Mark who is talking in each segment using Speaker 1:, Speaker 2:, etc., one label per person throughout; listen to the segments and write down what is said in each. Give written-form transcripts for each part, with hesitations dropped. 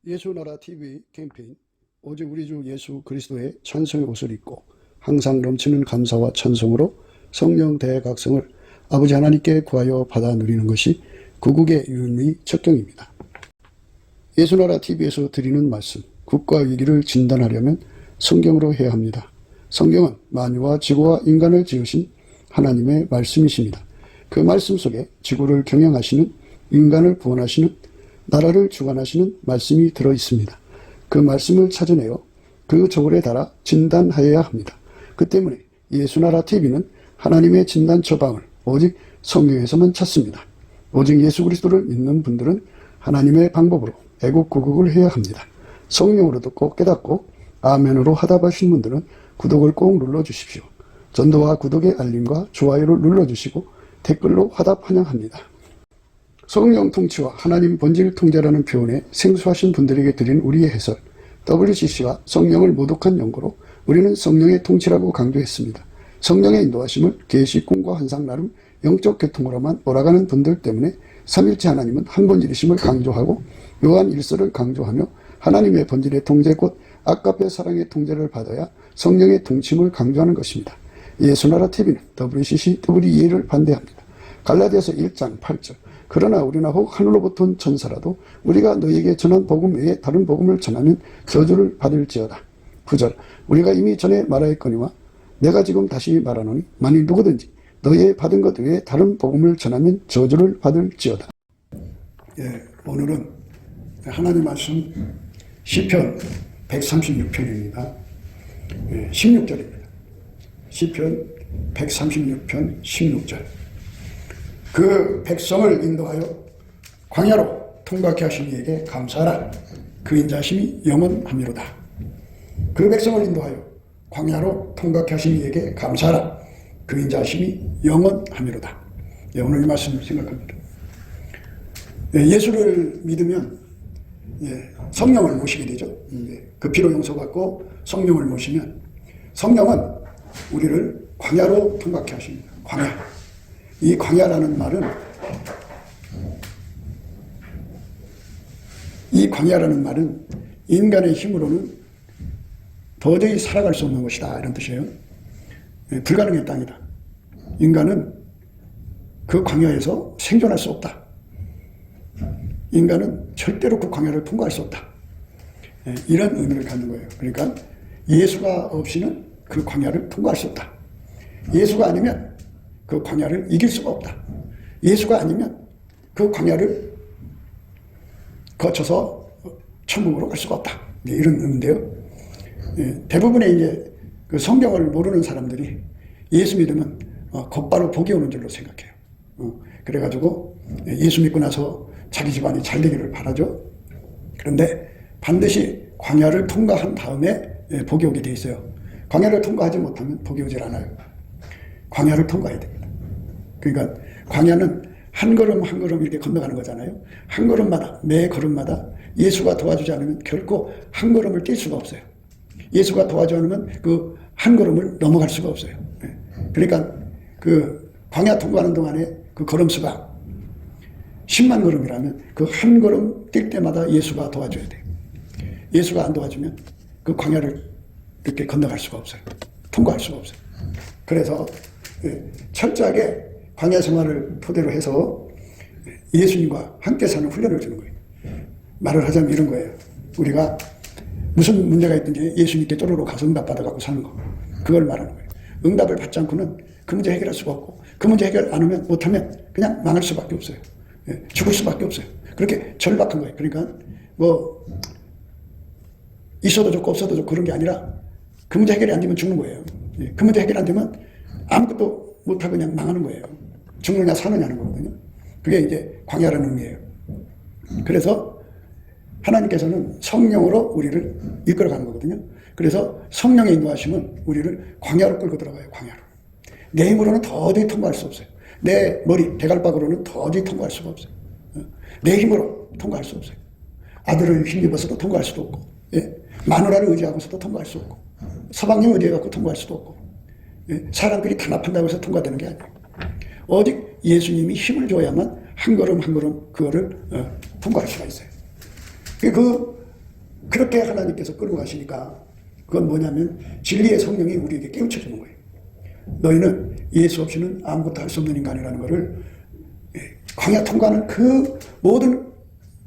Speaker 1: 예수나라 TV 캠페인 오직 우리 주 예수 그리스도의 찬송의 옷을 입고 항상 넘치는 감사와 찬송으로 성령 대각성을 아버지 하나님께 구하여 받아 누리는 것이 구국의 유일무이 척경입니다. 예수나라 TV에서 드리는 말씀, 국가 위기를 진단하려면 성경으로 해야 합니다. 성경은 만유와 지구와 인간을 지으신 하나님의 말씀이십니다. 그 말씀 속에 지구를 경영하시는, 인간을 구원하시는, 나라를 주관하시는 말씀이 들어있습니다. 그 말씀을 찾아내어 그 저울에 달아 진단하여야 합니다. 그 때문에 예수나라 TV는 하나님의 진단 처방을 오직 성경에서만 찾습니다. 오직 예수 그리스도를 믿는 분들은 하나님의 방법으로 애국구국을 해야 합니다. 성령으로 듣고 깨닫고 아멘으로 화답하신 분들은 구독을 꼭 눌러주십시오. 전도와 구독의 알림과 좋아요를 눌러주시고 댓글로 화답 환영합니다. 성령 통치와 하나님 본질 통제라는 표현에 생소하신 분들에게 드린 우리의 해설, WCC가 성령을 모독한 연고로 우리는 성령의 통치라고 강조했습니다. 성령의 인도하심을 계시, 꿈과 환상 나름 영적 계통으로만 몰아가는 분들 때문에 삼일체 하나님은 한 본질이심을 강조하고 요한 1서를 강조하며 하나님의 본질의 통제 곧 아까페 사랑의 통제를 받아야 성령의 통치임을 강조하는 것입니다. 예수나라 TV는 WCC, WEA를 반대합니다. 갈라디아서 1장 8절 그러나 우리나 혹 하늘로부터 온 천사라도 우리가 너희에게 전한 복음 외에 다른 복음을 전하면 저주를 받을지어다. 9절 우리가 이미 전에 말하였거니와 내가 지금 다시 말하노니 만일 누구든지 너희의 받은 것 외에 다른 복음을 전하면 저주를 받을지어다. 오늘은 하나님 말씀 시편 136편입니다. 16절입니다. 시편 136편 16절 그 백성을 인도하여 광야로 통과케 하신 이에게 감사하라. 그 인자심이 영원함이로다. 그 백성을 인도하여 광야로 통과케 하신 이에게 감사하라. 그 인자심이 영원함이로다. 오늘 이 말씀을 생각합니다. 예수를 믿으면 성령을 모시게 되죠. 그 피로 용서받고 성령을 모시면 성령은 우리를 광야로 통과케 하십니다. 광야. 이 광야라는 말은 인간의 힘으로는 도저히 살아갈 수 없는 것이다 이런 뜻이에요. 불가능의 땅이다. 인간은 그 광야에서 생존할 수 없다. 인간은 절대로 그 광야를 통과할 수 없다. 이런 의미를 갖는 거예요. 그러니까 예수가 없이는 그 광야를 통과할 수 없다. 예수가 아니면 그 광야를 이길 수가 없다. 예수가 아니면 그 광야를 거쳐서 천국으로 갈 수가 없다. 이런 의미인데요. 대부분의 이제 그 성경을 모르는 사람들이 예수 믿으면 곧바로 복이 오는 줄로 생각해요. 그래가지고 예수 믿고 나서 자기 집안이 잘 되기를 바라죠. 그런데 반드시 광야를 통과한 다음에 복이 오게 돼 있어요. 광야를 통과하지 못하면 복이 오질 않아요. 광야를 통과해야 됩니다. 그러니까 광야는 한 걸음 한 걸음 이렇게 건너가는 거잖아요. 한 걸음마다, 매 걸음마다 예수가 도와주지 않으면 결코 한 걸음을 뛸 수가 없어요. 예수가 도와주지 않으면 그 한 걸음을 넘어갈 수가 없어요. 그러니까 그 광야 통과하는 동안에 그 걸음수가 10만 걸음이라면 그 한 걸음 뛸 때마다 예수가 도와줘야 돼요. 예수가 안 도와주면 그 광야를 이렇게 건너갈 수가 없어요. 통과할 수가 없어요. 그래서 철저하게 광야 생활을 토대로 해서 예수님과 함께 사는 훈련을 주는 거예요. 말을 하자면 이런 거예요. 우리가 무슨 문제가 있든지 예수님께 쪼로로 가서 응답 받아갖고 사는 거. 그걸 말하는 거예요. 응답을 받지 않고는 그 문제 해결할 수가 없고 그 문제 해결 안 하면 못하면 그냥 망할 수밖에 없어요. 죽을 수밖에 없어요. 그렇게 절박한 거예요. 그러니까 뭐 있어도 좋고 없어도 좋고 그런 게 아니라 그 문제 해결이 안 되면 죽는 거예요. 그 문제 해결 안 되면 아무것도 못하고 그냥 망하는 거예요. 죽느냐 사느냐는 거거든요. 그게 이제 광야라는 의미예요. 그래서 하나님께서는 성령으로 우리를 이끌어가는 거거든요. 그래서 성령의 인도하심은 우리를 광야로 끌고 들어가요. 광야로. 내 힘으로는 도저히 통과할 수 없어요. 내 머리, 대갈박으로는 도저히 통과할 수가 없어요. 내 힘으로 통과할 수 없어요. 아들을 힘입어서도 통과할 수도 없고, 마누라를 의지하고서도 통과할 수 없고, 서방님 의지해갖고 통과할 수도 없고, 사람들이 단합한다고 해서 통과되는 게 아니에요. 오직 예수님이 힘을 줘야만 한 걸음 한 걸음 그거를 통과할 수가 있어요. 그 그렇게 하나님께서 끌고 가시니까 그건 뭐냐면 진리의 성령이 우리에게 깨우쳐 주는 거예요. 너희는 예수 없이는 아무것도 할 수 없는 인간이라는 것을 광야 통과하는 그 모든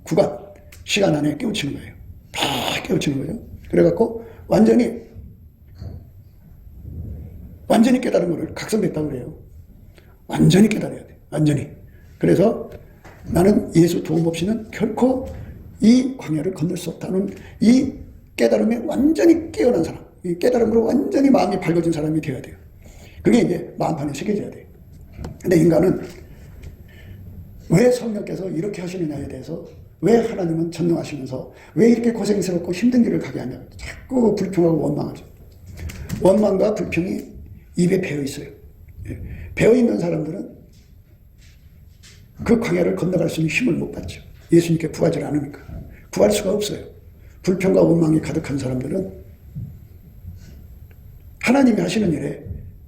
Speaker 1: 구간, 시간 안에 깨우치는 거예요. 다 깨우치는 거예요. 그래갖고 완전히 깨달은 것을 각성됐다고 그래요. 완전히 깨달아야 돼. 완전히. 그래서 나는 예수 도움 없이는 결코 이 광야를 건널 수 없다는 이 깨달음에 완전히 깨어난 사람, 이 깨달음으로 완전히 마음이 밝아진 사람이 되어야 돼요. 그게 이제 마음판에 새겨져야 돼요. 근데 인간은 왜 성령께서 이렇게 하시느냐에 대해서, 왜 하나님은 전능하시면서 왜 이렇게 고생스럽고 힘든 길을 가게 하냐, 자꾸 불평하고 원망하죠. 원망과 불평이 입에 배어 있어요. 배어 있는 사람들은 그 광야를 건너갈 수 있는 힘을 못 받죠. 예수님께 구하지 않으니까. 구할 수가 없어요. 불평과 원망이 가득한 사람들은 하나님이 하시는 일에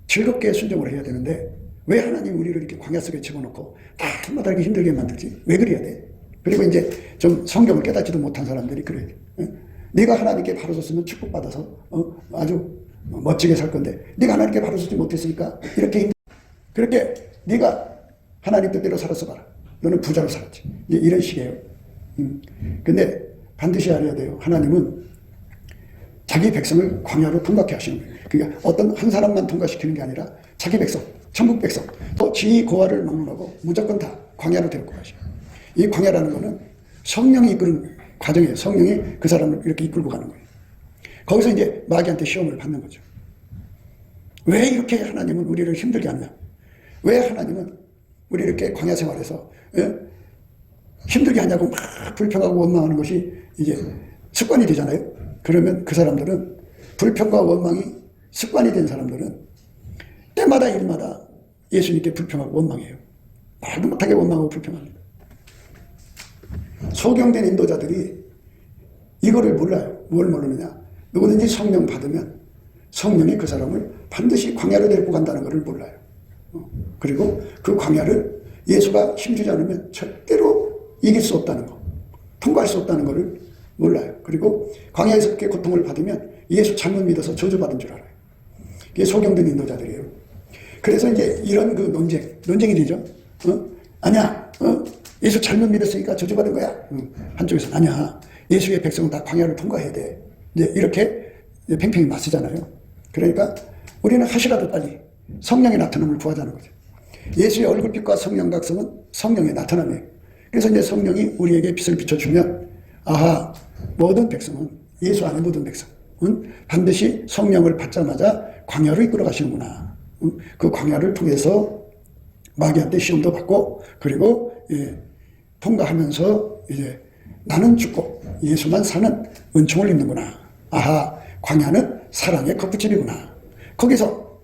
Speaker 1: 즐겁게 순종을 해야 되는데 왜 하나님 우리를 이렇게 광야 속에 집어넣고 다마다 이렇게 힘들게 만들지? 왜 그래야 돼? 그리고 이제 좀 성경을 깨닫지도 못한 사람들이 그래요. 네가 하나님께 바로 섰으면 축복받아서 아주 멋지게 살 건데 네가 하나님께 바로 서지 못했으니까 그렇게 네가 하나님 뜻대로 살았어 봐라. 너는 부자로 살았지. 이제 이런 식이에요. 근데 반드시 알아야 돼요. 하나님은 자기 백성을 광야로 통과케 하시는 거예요. 그러니까 어떤 한 사람만 통과시키는 게 아니라 자기 백성, 천국 백성, 또 지위 고하를 막론하고 무조건 다 광야로 데리고 가셔요. 이 광야라는 거는 성령이 이끄는 과정이에요. 성령이 그 사람을 이렇게 이끌고 가는 거예요. 거기서 이제 마귀한테 시험을 받는 거죠. 왜 이렇게 하나님은 우리를 힘들게 하냐? 왜 하나님은 우리 이렇게 광야 생활에서 힘들게 하냐고 막 불평하고 원망하는 것이 이제 습관이 되잖아요. 그러면 그 사람들은, 불평과 원망이 습관이 된 사람들은 때마다 일마다 예수님께 불평하고 원망해요. 말도 못하게 원망하고 불평합니다. 소경된 인도자들이 이거를 몰라요. 뭘 모르느냐? 누구든지 성령 받으면 성령이 그 사람을 반드시 광야로 데리고 간다는 것을 몰라요. 그리고 그 광야를 예수가 힘주지 않으면 절대로 이길 수 없다는 거, 통과할 수 없다는 것을 몰라요. 그리고 광야에서 그렇게 고통을 받으면 예수 잘못 믿어서 저주받은 줄 알아요. 이게 소경된 인도자들이에요. 그래서 이제 이런 그 논쟁이 되죠. 아니야, 예수 잘못 믿었으니까 저주받은 거야. 한쪽에서는 아니야, 예수의 백성은 다 광야를 통과해야 돼. 이제 이렇게 팽팽히 맞서잖아요. 그러니까 우리는 하시라도 빨리 성령의 나타남을 구하자는 거죠. 예수의 얼굴빛과 성령 각성은 성령의 나타남이에요. 그래서 이제 성령이 우리에게 빛을 비춰주면, 아하, 모든 백성은, 예수 안에 모든 백성은 반드시 성령을 받자마자 광야로 이끌어 가시는구나. 그 광야를 통해서 마귀한테 시험도 받고, 그리고 통과하면서 이제 나는 죽고 예수만 사는 은총을 입는구나. 아하, 광야는 사랑의 거푸집이구나. 거기서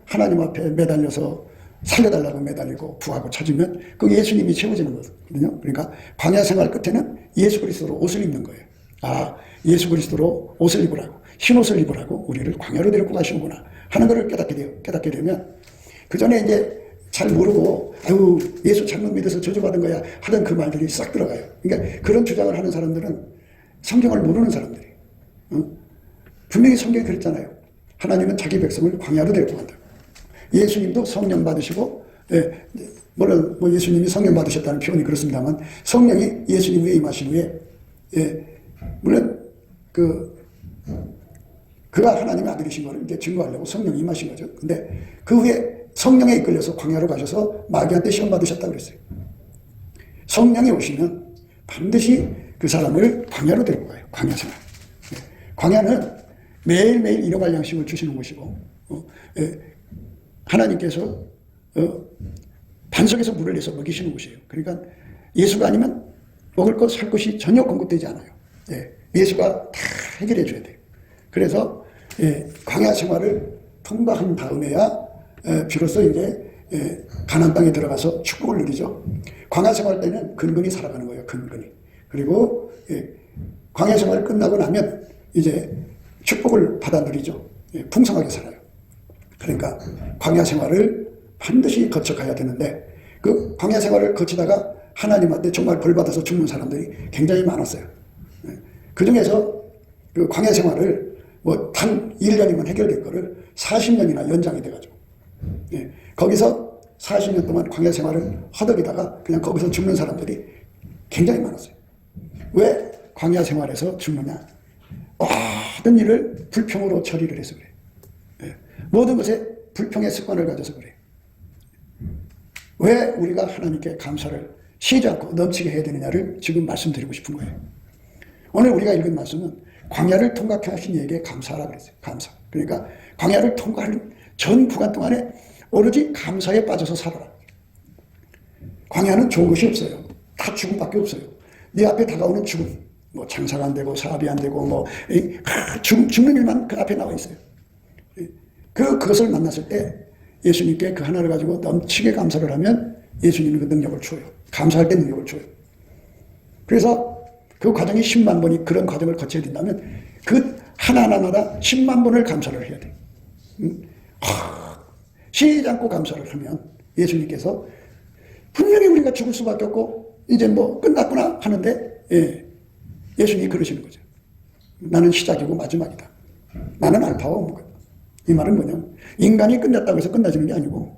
Speaker 1: 하나님 앞에 매달려서 살려달라고 매달리고 구하고 찾으면 그게 예수님이 채워지는 거거든요. 그러니까 광야 생활 끝에는 예수 그리스도로 옷을 입는 거예요. 아, 예수 그리스도로 옷을 입으라고, 흰 옷을 입으라고 우리를 광야로 데리고 가시는구나 하는 것을 깨닫게 되면, 그 전에 이제 잘 모르고 아유 예수 잘못 믿어서 저주받은 거야 하던 그 말들이 싹 들어가요. 그러니까 그런 주장을 하는 사람들은 성경을 모르는 사람들이에요. 분명히 성경이 그랬잖아요. 하나님은 자기 백성을 광야로 데리고 간다. 예수님도 성령 받으시고, 물론 뭐 예수님이 성령 받으셨다는 표현이 그렇습니다만, 성령이 예수님 위에 임하신 후에, 물론 그가 하나님의 아들이신 것을 이제 증거하려고 성령이 임하신 거죠. 근데 그 후에 성령에 이끌려서 광야로 가셔서 마귀한테 시험 받으셨다고 그랬어요. 성령이 오시면 반드시 그 사람을 광야로 데리고 가요. 광야 생활. 광야는 매일매일 일용할 양식을 주시는 것이고, 하나님께서 반석에서 물을 내서 먹이시는 곳이에요. 그러니까 예수가 아니면 먹을 것, 살 것이 전혀 공급되지 않아요. 예수가 다 해결해 줘야 돼요. 그래서 광야 생활을 통과한 다음에야 비로소 이제 가나안 땅에 들어가서 축복을 누리죠. 광야 생활 때는 근근히 살아가는 거예요. 근근히. 그리고 광야 생활을 끝나고 나면 이제 축복을 받아 누리죠. 풍성하게 살아요. 그러니까 광야 생활을 반드시 거쳐가야 되는데, 그 광야 생활을 거치다가 하나님한테 정말 벌 받아서 죽는 사람들이 굉장히 많았어요. 그 중에서 그 광야 생활을 뭐 단 1년이면 해결될 거를 40년이나 연장이 돼가지고, 예, 거기서 40년 동안 광야 생활을 허덕이다가 그냥 거기서 죽는 사람들이 굉장히 많았어요. 왜 광야 생활에서 죽느냐? 모든 일을 불평으로 처리를 해서 그래요. 예, 모든 것에 불평의 습관을 가져서 그래요. 왜 우리가 하나님께 감사를 쉬지 않고 넘치게 해야 되느냐를 지금 말씀드리고 싶은 거예요. 오늘 우리가 읽은 말씀은 광야를 통과케 하신 이에게 감사하라 그랬어요. 감사. 그러니까 광야를 통과하는 전 구간 동안에 오로지 감사에 빠져서 살아라. 광야는 좋은 것이 없어요. 다 죽음밖에 없어요. 네 앞에 다가오는 죽음, 뭐 장사가 안 되고 사업이 안 되고 뭐 죽는 일만 그 앞에 나와 있어요. 그것을 만났을 때 예수님께 그 하나를 가지고 넘치게 감사를 하면 예수님은 그 능력을 줘요. 감사할 때 능력을 줘요. 그래서 그 과정이 10만 번이 그런 과정을 거쳐야 된다면 그 하나하나마다 10만 번을 감사를 해야 돼요. 쉬지 않고 감사를 하면 예수님께서 분명히 우리가 죽을 수밖에 없고 이제 뭐 끝났구나 하는데, 예, 예수님이 그러시는 거죠. 나는 시작이고 마지막이다. 나는 알파와 오메가. 이 말은 뭐냐면 인간이 끝났다고 해서 끝나지는 게 아니고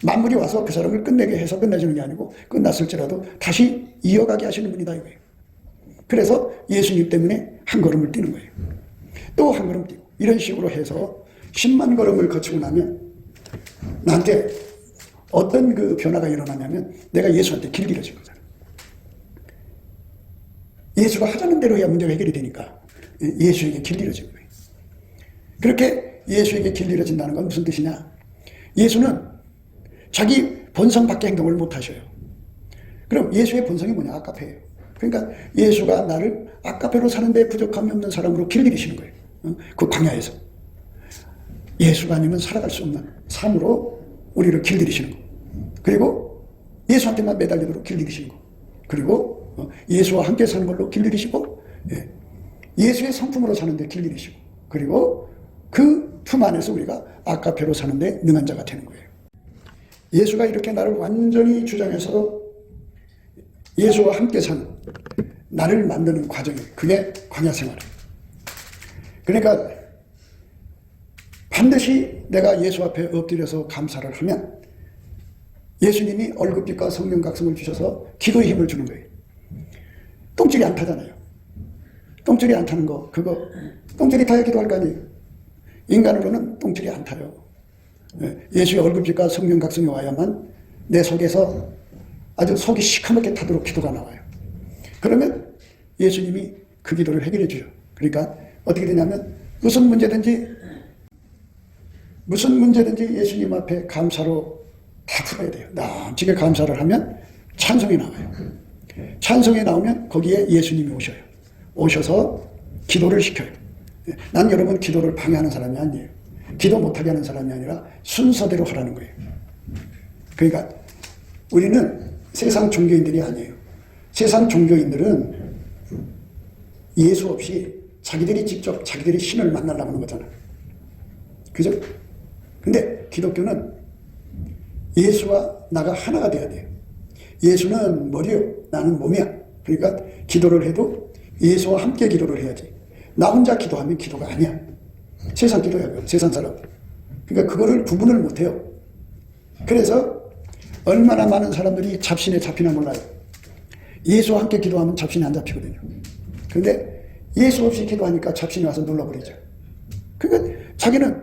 Speaker 1: 만물이 와서 그 사람을 끝내게 해서 끝나지는 게 아니고 끝났을지라도 다시 이어가게 하시는 분이다 이거예요. 그래서 예수님 때문에 한 걸음을 뛰는 거예요. 또 한 걸음 뛰고 이런 식으로 해서 10만 걸음을 거치고 나면 나한테 어떤 그 변화가 일어나냐면 내가 예수한테 길들여진 거잖아요. 예수가 하자는 대로 해야 문제가 해결이 되니까 예수에게 길들여진 거예요. 그렇게 예수에게 길들여진다는 건 무슨 뜻이냐? 예수는 자기 본성 밖의 행동을 못 하셔요. 그럼 예수의 본성이 뭐냐? 아까페예요. 그러니까 예수가 나를 아까페로 사는데 부족함이 없는 사람으로 길들이시는 거예요. 그 광야에서. 예수가 아니면 살아갈 수 없는 삶으로 우리를 길들이시는 거. 그리고 예수한테만 매달리도록 길들이시는 거. 그리고 예수와 함께 사는 걸로 길들이시고, 예수의 성품으로 사는데 길들이시고, 그리고 그 품 안에서 우리가 아까페로 사는데 능한 자가 되는 거예요. 예수가 이렇게 나를 완전히 주장해서 예수와 함께 사는 나를 만드는 과정이 그게 광야 생활이에요. 그러니까 반드시 내가 예수 앞에 엎드려서 감사를 하면 예수님이 얼굴빛과 성령 각성을 주셔서 기도의 힘을 주는 거예요. 똥줄이 안 타잖아요. 똥줄이 안 타는 거, 그거 똥줄이 타야 기도할 거 아니에요. 인간으로는 똥줄이 안 타요. 예수의 얼굴빛과 성령 각성이 와야만 내 속에서 아주 속이 시커멓게 타도록 기도가 나와요. 그러면 예수님이 그 기도를 해결해 주죠. 그러니까 어떻게 되냐면 무슨 문제든지 예수님 앞에 감사로 다 풀어야 돼요. 넘치게 감사를 하면 찬송이 나와요. 찬송이 나오면 거기에 예수님이 오셔요. 오셔서 기도를 시켜요. 난 여러분 기도를 방해하는 사람이 아니에요. 기도 못하게 하는 사람이 아니라 순서대로 하라는 거예요. 그러니까 우리는 세상 종교인들이 아니에요. 세상 종교인들은 예수 없이 자기들이 직접 자기들이 신을 만나려고 하는 거잖아요. 그죠? 근데 기독교는 예수와 나가 하나가 돼야 돼요. 예수는 머리요, 나는 몸이야. 그러니까 기도를 해도 예수와 함께 기도를 해야지. 나 혼자 기도하면 기도가 아니야. 세상 기도야, 세상 사람. 그러니까 그거를 구분을 못해요. 그래서 얼마나 많은 사람들이 잡신에 잡히나 몰라요. 예수와 함께 기도하면 잡신이 안 잡히거든요. 그런데 예수 없이 기도하니까 잡신이 와서 눌러버리죠. 그러니까 자기는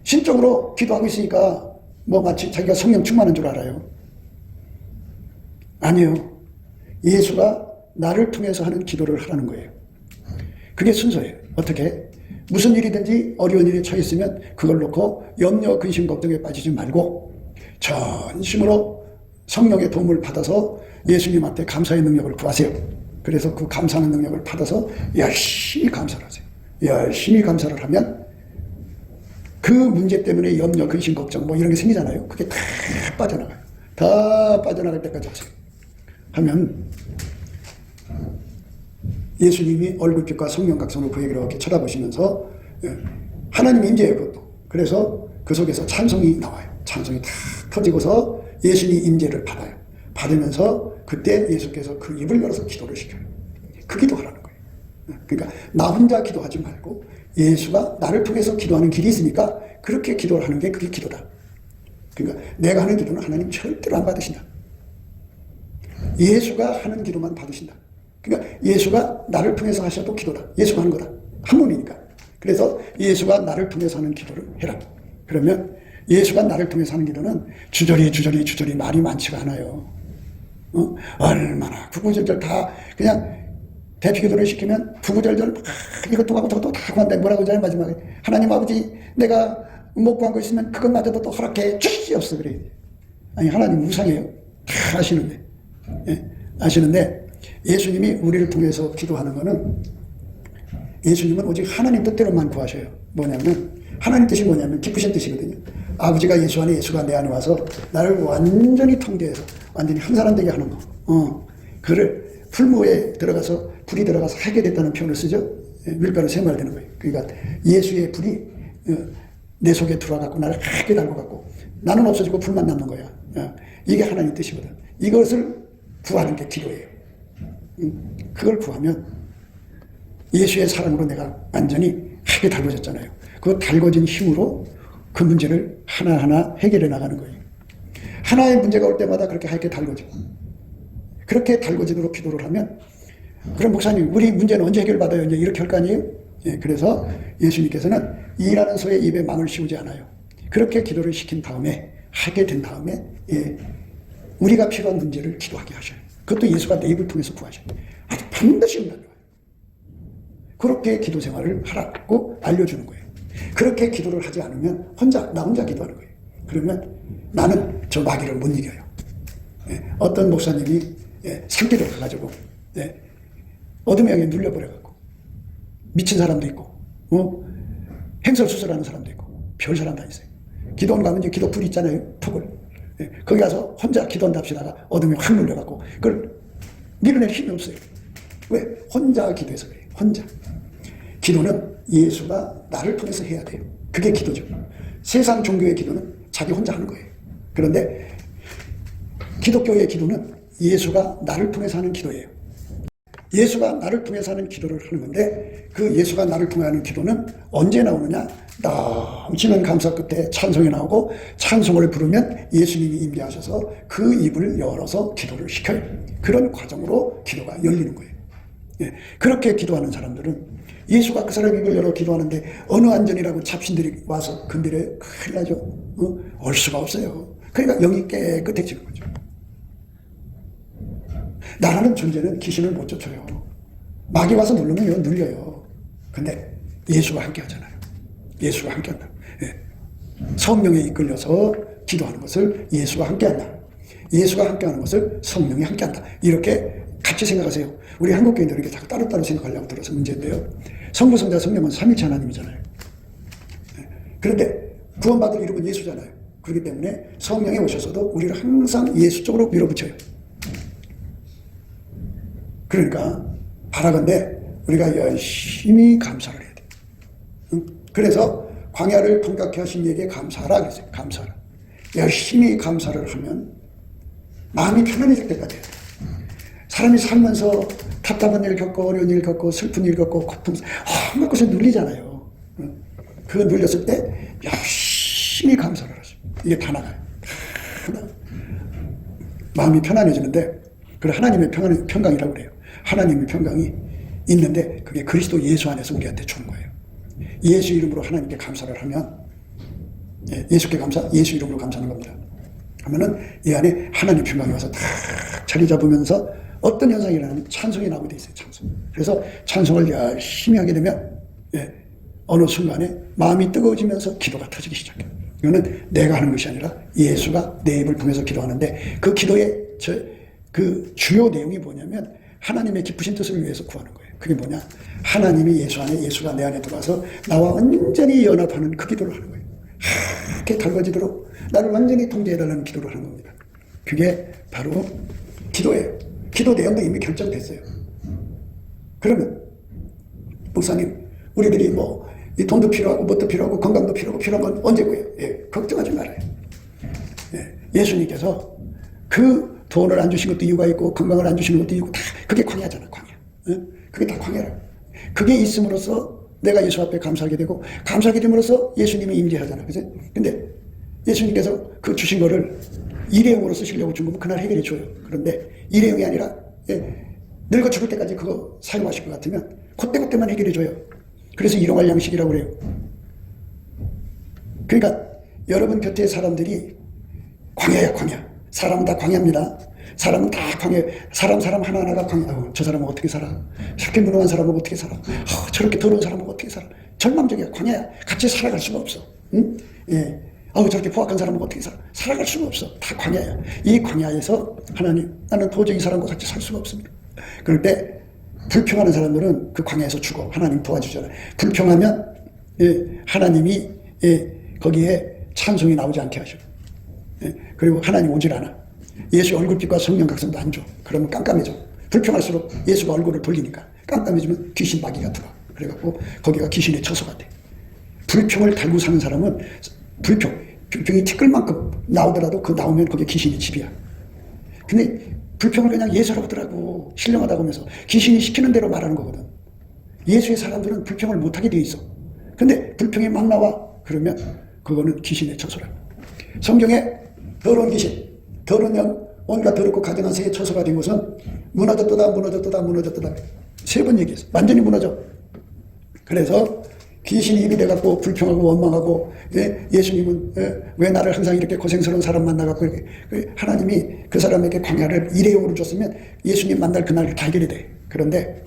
Speaker 1: 신적으로 기도하고 있으니까 뭐 마치 자기가 성령 충만한 줄 알아요. 아니요. 예수가 나를 통해서 하는 기도를 하라는 거예요. 그게 순서예요. 어떻게? 무슨 일이든지 어려운 일에 처했으면 그걸 놓고 염려, 근심, 걱정에 빠지지 말고 전심으로 성령의 도움을 받아서 예수님한테 감사의 능력을 구하세요. 그래서 그 감사하는 능력을 받아서 열심히 감사를 하세요. 열심히 감사를 하면 그 문제 때문에 염려, 근심, 걱정 뭐 이런 게 생기잖아요. 그게 다 빠져나가요. 다 빠져나갈 때까지 하세요. 하면 예수님이 얼굴빛과 성령 각성을 그에게 이렇게 쳐다보시면서 하나님 임재예요, 그것도. 그래서 그 속에서 찬송이 나와요. 찬송이 다 터지고서 예수님 임재를 받아요. 받으면서 그때 예수께서 그 입을 열어서 기도를 시켜요. 그 기도하라는 거예요. 그러니까 나 혼자 기도하지 말고 예수가 나를 통해서 기도하는 길이 있으니까 그렇게 기도를 하는 게 그게 기도다. 그러니까 내가 하는 기도는 하나님 절대로 안 받으신다. 예수가 하는 기도만 받으신다. 그러니까 예수가 나를 통해서 하셔도 기도다. 예수가 하는 거다. 한 몸이니까. 그래서 예수가 나를 통해서 하는 기도를 해라. 그러면 예수가 나를 통해서 하는 기도는 주저리 말이 많지가 않아요. 얼마나 구구절절 다 그냥 대피기도를 시키면 구구절절 이것도 하고 저것도 다 하고 한다. 뭐라고 하잖아요. 마지막에 하나님 아버지 내가 못 구한 거 있으면 그것마저도 또 허락해 주시옵소서 그래요. 아니 하나님 우상이에요. 다 아시는데. 예? 아시는데 예수님이 우리를 통해서 기도하는 거는 예수님은 오직 하나님 뜻대로만 구하셔요. 뭐냐면 하나님 뜻이 뭐냐면 기쁘신 뜻이거든요. 아버지가 예수 안에 예수가 내 안에 와서 나를 완전히 통제해서 완전히 한 사람 되게 하는 거. 그를 풀무에 들어가서 불이 들어가서 하게 됐다는 표현을 쓰죠. 밀가루 세 마리 되는 거예요. 그러니까 예수의 불이 내 속에 들어와갖고 나를 하게 달궈갖고 나는 없어지고 불만 남는 거야. 이게 하나님 뜻이거든. 이것을 구하는 게 기도예요. 그걸 구하면 예수의 사랑으로 내가 완전히 하게 달궈졌잖아요. 그 달궈진 힘으로 그 문제를 하나하나 해결해 나가는 거예요. 하나의 문제가 올 때마다 그렇게 하게 달궈지고 그렇게 달궈지도록 기도를 하면 그럼 목사님 우리 문제는 언제 해결받아요? 이제 이렇게 할 거 아니에요? 예, 그래서 예수님께서는 일하는 소의 입에 망을 씌우지 않아요. 그렇게 기도를 시킨 다음에 하게 된 다음에 우리가 필요한 문제를 기도하게 하셔요. 그것도 예수가 내 입을 통해서 구하셔요. 아주 반드시 응답을 해요. 그렇게 기도 생활을 하라고 알려주는 거예요. 그렇게 기도를 하지 않으면 나 혼자 기도하는 거예요. 그러면 나는 저 마귀를 못 이겨요. 어떤 목사님이 상기를 가가지고 어둠의 영에 눌려버려갖고 미친 사람도 있고 행설수설하는 사람도 있고 별 사람 다 있어요. 기도원 가면 이제 기도 불 있잖아요. 톡을. 거기 가서 혼자 기도한답시다가 어둠에 확 눌려갖고 그걸 밀어낼 힘이 없어요. 왜? 혼자 기도해서 그래요. 혼자. 기도는 예수가 나를 통해서 해야 돼요. 그게 기도죠. 세상 종교의 기도는 자기 혼자 하는 거예요. 그런데 기독교의 기도는 예수가 나를 통해서 하는 기도예요. 예수가 나를 통해서 하는 기도를 하는 건데 그 예수가 나를 통해 하는 기도는 언제 나오느냐? 넘치는 감사 끝에 찬송이 나오고 찬송을 부르면 예수님이 임재하셔서 그 입을 열어서 기도를 시켜요. 그런 과정으로 기도가 열리는 거예요. 그렇게 기도하는 사람들은 예수가 그 사람 입을 열어 기도하는데 어느 안전이라고 잡신들이 와서 건드려요? 큰일 나죠. 올 수가 없어요. 그러니까 영이 깨끗해지는 거죠. 나라는 존재는 귀신을 못 쫓아요. 마귀 와서 누르면 눌려요. 근데 예수가 함께 하잖아요. 예수가 함께 한다. 성령에 이끌려서 기도하는 것을 예수가 함께 한다. 예수가 함께 하는 것을 성령이 함께 한다. 이렇게 같이 생각하세요. 우리 한국교인들은 이렇게 자꾸 따로따로 생각하려고 들어서 문제인데요. 성부, 성자, 성령은 삼위일체 하나님이잖아요. 그런데 구원받을 이름은 예수잖아요. 그렇기 때문에 성령이 오셔서도 우리를 항상 예수 쪽으로 밀어붙여요. 그러니까 바라건대 우리가 열심히 감사를 해야 돼. 그래서 광야를 통각해 하신 이에게 감사하라 그랬어요. 감사하라. 열심히 감사를 하면 마음이 편안해질 때까지 해야 돼. 사람이 살면서 답답한 일 겪고 어려운 일 겪고 슬픈 일 겪고 고통 한몇 곳에 눌리잖아요. 그거 눌렸을 때 열심히 감사를 하죠. 이게 다 나가요. 마음이 편안해지는데 그걸 하나님의 평강이라고 그래요. 하나님의 평강이 있는데 그게 그리스도 예수 안에서 우리한테 주는 거예요. 예수 이름으로 하나님께 감사를 하면 예수께 감사, 예수 이름으로 감사하는 겁니다. 하면은 이 안에 하나님 평강이 와서 다 자리 잡으면서 어떤 현상이라는 찬송이 나오게 돼 있어요. 찬송. 그래서 찬송을 열심히 하게 되면 어느 순간에 마음이 뜨거워지면서 기도가 터지기 시작해요. 이거는 내가 하는 것이 아니라 예수가 내 입을 통해서 기도하는데 그 기도의 그 주요 내용이 뭐냐면 하나님의 기쁘신 뜻을 위해서 구하는 거예요. 그게 뭐냐? 하나님이 예수 안에, 예수가 내 안에 들어와서 나와 완전히 연합하는 그 기도를 하는 거예요. 이렇게 달궈지도록 나를 완전히 통제해달라는 기도를 하는 겁니다. 그게 바로 기도예요. 기도 내용도 이미 결정됐어요. 그러면 목사님, 우리들이 이 돈도 필요하고 뭣도 필요하고 건강도 필요하고 필요한 건 언제고요? 걱정하지 말아요. 예수님께서 그 돈을 안 주신 것도 이유가 있고 건강을 안 주시는 것도 이유고 다 그게 광야잖아. 광야. 그게 다 광야라. 그게 있음으로써 내가 예수 앞에 감사하게 되고, 감사하게 됨으로써 예수님이 임재하잖아. 그죠? 근데 예수님께서 그 주신 거를 일회용으로 쓰시려고 준 거면 그날 해결해 줘요. 그런데 일회용이 아니라 늙어 죽을 때까지 그거 사용하실 것 같으면 그때그때만 해결해 줘요. 그래서 일용할 양식이라고 그래요. 그러니까 여러분 곁에 사람들이 광야야, 광야. 사람은 다 광야입니다. 사람은 다 광야. 사람 하나하나가 광야. 저 사람은 어떻게 살아? 저렇게 무능한 사람은 어떻게 살아? 저렇게 더러운 사람은 어떻게 살아? 절망적이야, 광야야. 같이 살아갈 수가 없어. 응? 예. 저렇게 포악한 사람은 어떻게 살아? 살아갈 수가 없어. 다 광야야. 이 광야에서 하나님, 나는 도저히 이 사람과 같이 살 수가 없습니다. 그럴 때 불평하는 사람들은 그 광야에서 죽어. 하나님 도와주잖아요. 불평하면 하나님이 거기에 찬송이 나오지 않게 하셔. 그리고 하나님 오질 않아. 예수 얼굴빛과 성령 각성도 안 줘. 그러면 깜깜해져. 불평할수록 예수가 얼굴을 돌리니까 깜깜해지면 귀신 마귀가 들어와. 그래갖고 거기가 귀신의 처소가 돼. 불평을 달고 사는 사람은 불평이 티끌 만큼 나오더라도 그 나오면 거기에 귀신의 집이야. 근데 불평을 그냥 예수라고 하더라고. 신령하다고 하면서 귀신이 시키는 대로 말하는 거거든. 예수의 사람들은 불평을 못하게 돼 있어. 근데 불평이 막 나와. 그러면 그거는 귀신의 처소라. 성경에 더러운 귀신, 더러운 영, 온갖 더럽고 가증한 새의 처소가 된 것은 무너졌도다, 무너졌도다, 무너졌도다. 3번 얘기했어. 완전히 무너져. 그래서 귀신이 입이 돼갖고 불평하고 원망하고, 예수님은 왜 나를 항상 이렇게 고생스러운 사람 만나갖고 이렇게. 하나님이 그 사람에게 광야를 일회용으로 줬으면 예수님 만날 그날 다 해결이 돼. 그런데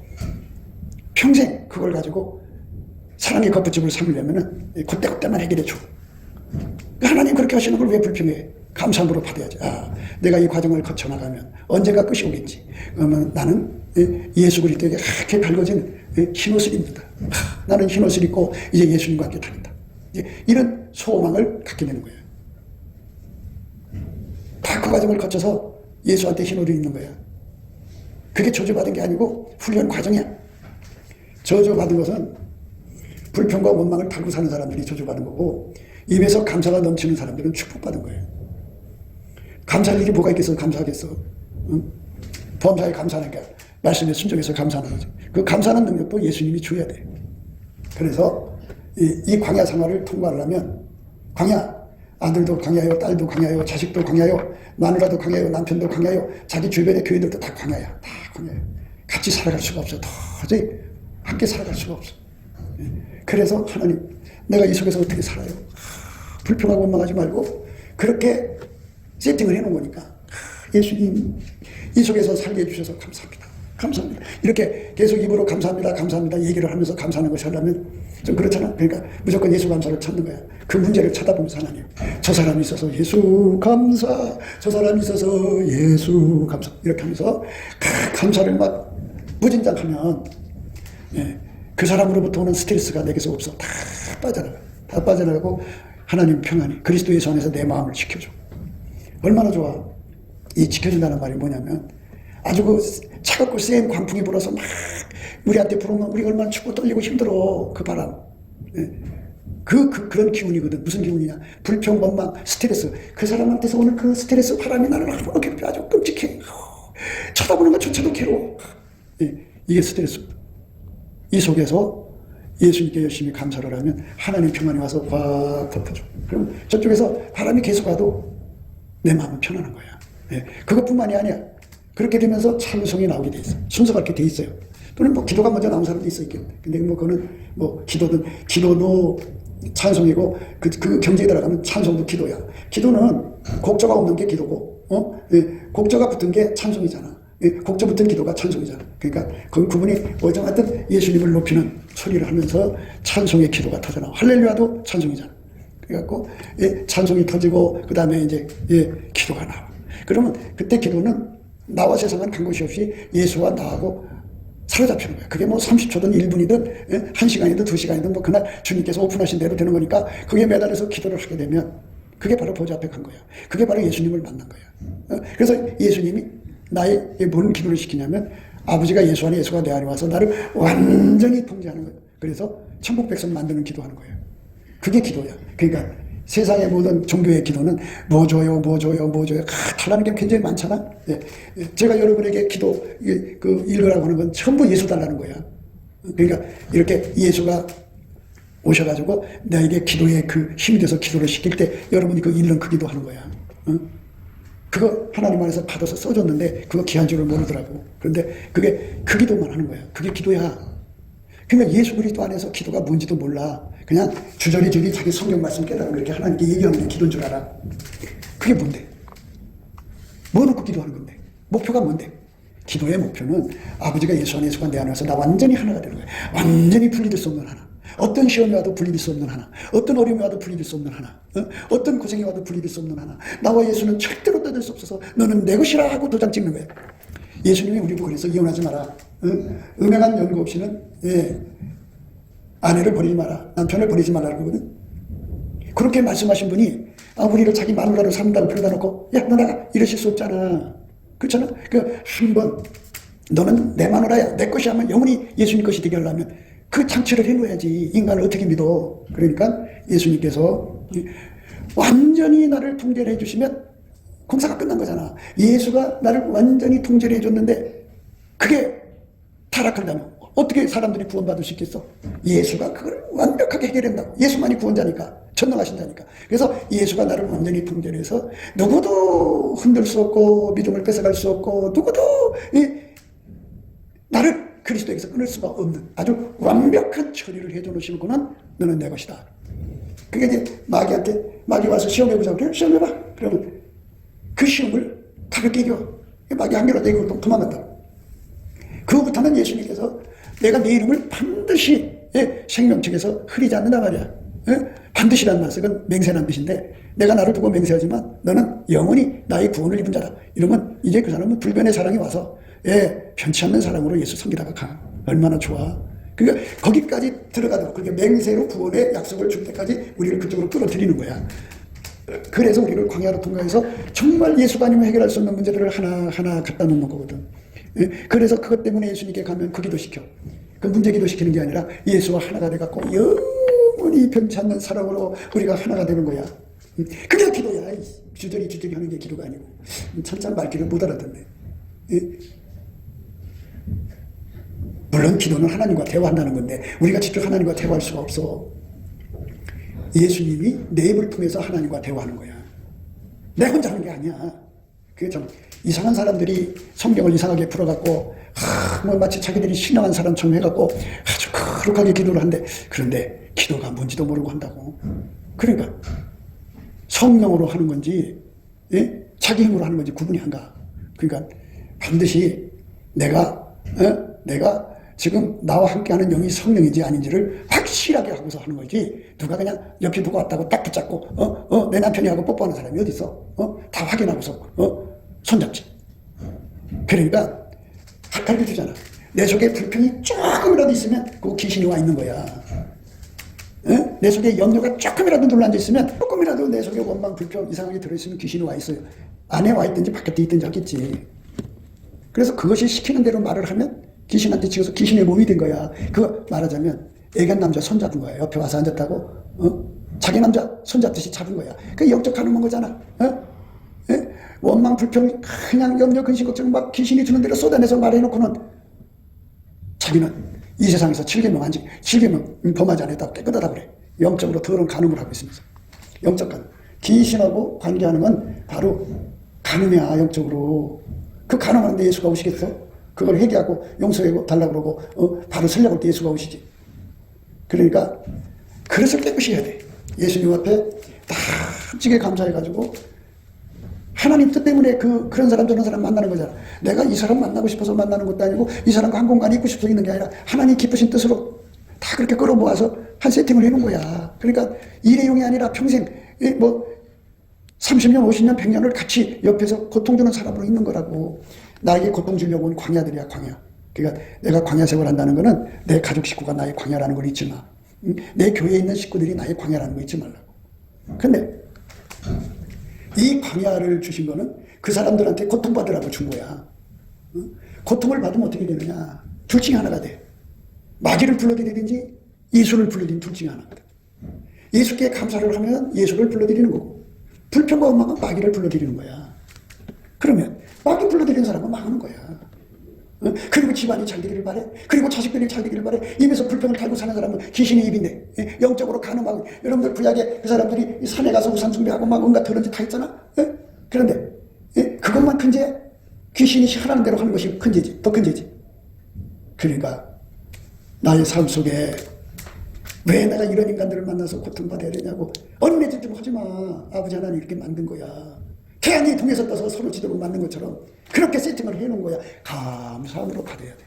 Speaker 1: 평생 그걸 가지고 사랑의 겉부집을 삼으려면은 그때그때만 해결해 줘. 하나님 그렇게 하시는 걸 왜 불평해? 감사함으로 받아야지. 내가 이 과정을 거쳐나가면 언젠가 끝이 오겠지. 그러면 나는 예수 그리스도에게 하얗게 밝아진 흰옷을 입는다. 나는 흰옷을 입고 이제 예수님과 함께 다닌다. 이런 소망을 갖게 되는 거예요. 다 그 과정을 거쳐서 예수한테 흰옷을 입는 거야. 그게 저주받은 게 아니고 훈련 과정이야. 저주받은 것은 불평과 원망을 달고 사는 사람들이 저주받은 거고, 입에서 감사가 넘치는 사람들은 축복받은 거예요. 감사할 일이 뭐가 있겠어? 감사하겠어? 응? 범사에 감사하니까 말씀에 순종해서 감사하는 거지. 그 감사하는 능력도 예수님이 줘야 돼. 그래서 이 광야 생활을 통과하려면, 광야, 아들도 광야요, 딸도 광야요, 자식도 광야요, 마누라도 광야요, 남편도 광야요, 자기 주변의 교회들도 다 광야야. 다 광야야. 같이 살아갈 수가 없어. 도저히 함께 살아갈 수가 없어. 그래서 하나님, 내가 이 속에서 어떻게 살아요? 불평하고 원망하지 말고 그렇게 세팅을 해놓은 거니까, 예수님 이 속에서 살게 해주셔서 감사합니다. 감사합니다. 이렇게 계속 입으로 감사합니다, 감사합니다 얘기를 하면서 감사하는 것이 하려면 좀 그렇잖아. 그러니까 무조건 예수 감사를 찾는 거야. 그 문제를 찾아보면서 하나님, 저 사람이 있어서 예수 감사, 저 사람이 있어서 예수 감사, 이렇게 하면서 감사를 막 무진장하면 그 사람으로부터 오는 스트레스가 내게서 없어. 다 빠져나가. 다 빠져나가고 하나님 평안이 그리스도 예수 안에서 내 마음을 지켜줘. 얼마나 좋아. 이 지켜준다는 말이 뭐냐면, 아주 그 차갑고 센 광풍이 불어서 막 우리한테 불어오면 우리가 얼마나 춥고 떨리고 힘들어. 그 바람. 그런 기운이거든. 무슨 기운이냐? 불평, 원망, 스트레스. 그 사람한테서 오는 그 스트레스 바람이 나는 괴롭혀. 아주 끔찍해. 쳐다보는 것조차도 괴로워. 이게 스트레스. 이 속에서 예수님께 열심히 감사를 하면 하나님 평안이 와서 확 덮어줘. 그럼 저쪽에서 바람이 계속 와도 내 마음은 편안한 거야. 그것뿐만이 아니야. 그렇게 되면서 찬송이 나오게 돼 있어. 순서가 이렇게 돼 있어요. 또는 뭐 기도가 먼저 나온 사람도 있어 있겠네. 근데 뭐 그거는 뭐 기도도 찬송이고 그 경제에 들어가면 찬송도 기도야. 기도는 곡조가 없는 게 기도고, 곡조가 붙은 게 찬송이잖아. 곡조 붙은 기도가 찬송이잖아. 그러니까 그 구분이 뭐죠? 하여튼 예수님을 높이는 소리를 하면서 찬송의 기도가 터져나와. 할렐루야도 찬송이잖아. 그래갖고 찬송이 터지고 그 다음에 이제 기도가 나와. 그러면 그때 기도는 나와 세상은 간 곳이 없이 예수와 나하고 사로잡히는 거야. 그게 뭐 30초든 1분이든 1시간이든 2시간이든 뭐 그날 주님께서 오픈하신 대로 되는 거니까, 그게 매달려서 기도를 하게 되면 그게 바로 보좌 앞에 간 거야. 그게 바로 예수님을 만난 거야. 그래서 예수님이 나의 뭔 기도를 시키냐면, 아버지가 예수 안에, 예수가 내 안에 와서 나를 완전히 통제하는 거예요. 그래서 천국 백성 만드는 기도하는 거예요. 그게 기도야. 그러니까 세상의 모든 종교의 기도는 뭐 줘요, 뭐 줘요, 뭐 줘요. 달라는 게 굉장히 많잖아. 제가 여러분에게 기도 읽으라고 하는 건 전부 예수 달라는 거야. 그러니까 이렇게 예수가 오셔가지고 나에게 기도에 그 힘이 돼서 기도를 시킬 때 여러분이 그 잃는 그 기도하는 거야. 그거 하나님 안에서 받아서 써줬는데 그거 귀한 줄을 모르더라고. 그런데 그게 그 기도만 하는 거야. 그게 기도야. 그러니까 예수 그리스도 안에서 기도가 뭔지도 몰라. 그냥 주저리주리 자기 성경 말씀 깨달은 그렇게 하나님께 얘기하는 게 기도인 줄 알아. 그게 뭔데? 뭐 놓고 기도하는 건데? 목표가 뭔데? 기도의 목표는 아버지가 예수 안에 예수가 내 안에 와서 나 완전히 하나가 되는 거야. 완전히 분리될 수 없는 하나. 어떤 시험이 와도 분리될 수 없는 하나. 어떤 어려움이 와도 분리될 수 없는 하나. 어떤 고생이 와도 분리될 수 없는 하나. 나와 예수는 절대로 떼될 수 없어서 너는 내 것이라 하고 도장 찍는 거야. 예수님이 우리 보고 그래서 이혼하지 마라. 음행한 연고 없이는 아내를 버리지 마라. 남편을 버리지 말라 그러거든. 그렇게 말씀하신 분이 우리를 자기 마누라로 삼는다고 불러다 놓고 야 너 나가 이러실 수 없잖아. 그렇잖아. 한 번 너는 내 마누라야 내 것이 하면 영원히 예수님 것이 되게 하려면 그 장치를 해놓아야지. 인간을 어떻게 믿어. 그러니까 예수님께서 완전히 나를 통제를 해주시면 공사가 끝난 거잖아. 예수가 나를 완전히 통제를 해줬는데 그게 타락한다면 어떻게 사람들이 구원받을 수 있겠어? 예수가 그걸 완벽하게 해결한다고. 예수만이 구원자니까. 전능하신다니까. 그래서 예수가 나를 완전히 통제를 해서 누구도 흔들 수 없고 믿음을 뺏어갈 수 없고 누구도 나를 그리스도에게서 끊을 수가 없는 아주 완벽한 처리를 해줘 놓으시는구나. 너는 내 것이다. 그게 이제 마귀한테 마귀 와서 시험해보자. 그래 시험해봐. 그러면 그 시험을 가볍게 이겨. 마귀 한 개로 내고 도망간다. 그후부터는 예수님께서 내가 네 이름을 반드시 생명책에서 흐리지 않는다 말이야. 반드시라는 말씀은 맹세라는 뜻인데 내가 나를 두고 맹세하지만 너는 영원히 나의 구원을 입은 자다. 이러면 이제 그 사람은 불변의 사랑이 와서 편치 않는 사랑으로 예수 섬기다가 가. 얼마나 좋아. 그러니까 거기까지 들어가도록 그렇게 맹세로 구원의 약속을 줄 때까지 우리를 그쪽으로 끌어들이는 거야. 그래서 우리를 광야로 통과해서 정말 예수가 아니면 해결할 수 없는 문제들을 하나하나 갖다 놓는 거거든. 그래서 그것 때문에 예수님께 가면 그 기도시켜. 그 문제 기도시키는 게 아니라 예수와 하나가 돼갖고 영원히 변치 않는 사랑으로 우리가 하나가 되는 거야. 그게 기도야. 주저리 하는 게 기도가 아니고. 천천 말귀를 못 알아듣네. 물론 기도는 하나님과 대화한다는 건데 우리가 직접 하나님과 대화할 수가 없어. 예수님이 내 입을 통해서 하나님과 대화하는 거야. 내 혼자 하는 게 아니야. 그게 좀 이상한 사람들이 성경을 이상하게 풀어갖고 뭐 마치 자기들이 신앙한 사람처럼 해갖고 아주 거룩하게 기도를 한대. 그런데 기도가 뭔지도 모르고 한다고. 그러니까 성령으로 하는 건지 자기 힘으로 하는 건지 구분이 안 가. 그러니까 반드시 내가 지금 나와 함께하는 영이 성령인지 아닌지를 확실하게 하고서 하는 거지. 누가 그냥 옆에 누가 왔다고 딱 붙잡고 내 남편이 하고 뽀뽀하는 사람이 어디 있어? 다 확인하고서 손잡지. 그러니까 가르쳐주잖아. 내 속에 불평이 조금이라도 있으면 그 귀신이 와 있는 거야. 내 속에 염려가 조금이라도 눌러앉아 있으면 조금이라도 내 속에 원망 불평 이상하게 들어있으면 귀신이 와 있어요. 안에 와 있든지 바깥에 있든지 하겠지. 그래서 그것이 시키는 대로 말을 하면 귀신한테 치고서 귀신의 몸이 된 거야. 그거 말하자면 애견 남자 손잡은 거야. 옆에 와서 앉았다고 자기 남자 손잡듯이 잡은 거야. 그게 역적하는 거잖아. 원망 불평 그냥 염려 근심 걱정 막 귀신이 주는 대로 쏟아내서 말해놓고는 자기는 이 세상에서 7계명 안지 7계명 범하지 않았다고 깨끗하다 그래. 영적으로 더러운 간음을 하고 있습니다. 영적 간음. 귀신하고 관계하는 건 바로 간음이야. 영적으로. 그 간음하는데 예수가 오시겠어? 그걸 회개하고 용서하고 달라고 그러고 바로 살려볼 때 예수가 오시지. 그러니까 그릇을 깨끗이 해야 돼. 예수님 앞에 다 찌게 감사해가지고 하나님 뜻 때문에 그런 사람 저런 사람 만나는 거잖아. 내가 이 사람 만나고 싶어서 만나는 것도 아니고 이 사람과 한 공간에 있고 싶어서 있는 게 아니라 하나님 기쁘신 뜻으로 다 그렇게 끌어모아서 한 세팅을 해놓은 거야. 그러니까 일회용이 아니라 평생 30년 50년 100년을 같이 옆에서 고통 주는 사람으로 있는 거라고. 나에게 고통 주려고 온 광야들이야. 광야. 그러니까 내가 광야 생활 한다는 거는 내 가족 식구가 나의 광야라는 걸 잊지 마. 내 교회에 있는 식구들이 나의 광야라는 거 잊지 말라고. 근데 이 광야를 주신 거는 그 사람들한테 고통받으라고 준 거야. 고통을 받으면 어떻게 되느냐. 둘 중에 하나가 돼. 마귀를 불러들이든지 예수를 불러들이는 둘 중에 하나거든. 예수께 감사를 하면 예수를 불러들이는 거고 불평과 원망은 마귀를 불러들이는 거야. 그러면 마귀 불러들이는 사람은 망하는 거야. 그리고 집안이 잘 되기를 바래. 그리고 자식들이 잘 되기를 바래. 입에서 불평을 달고 사는 사람은 귀신의 입인데, 영적으로 가늠하고. 여러분들 구약에 그 사람들이 산에 가서 우상 숭배하고 막 온갖 더러운 짓 다 했잖아. 그런데 그것만 큰 죄? 귀신이 하라는 대로 하는 것이 큰 죄지. 더 큰 죄지. 그러니까 나의 삶 속에 왜 내가 이런 인간들을 만나서 고통받아야 되냐고. 어린애들 좀 하지 마. 아버지 하나님 이렇게 만든 거야. 태양이 동에서 떠서 서로 지도록 만든 것처럼 그렇게 세팅을 해놓은 거야. 감사함으로 받아야 돼.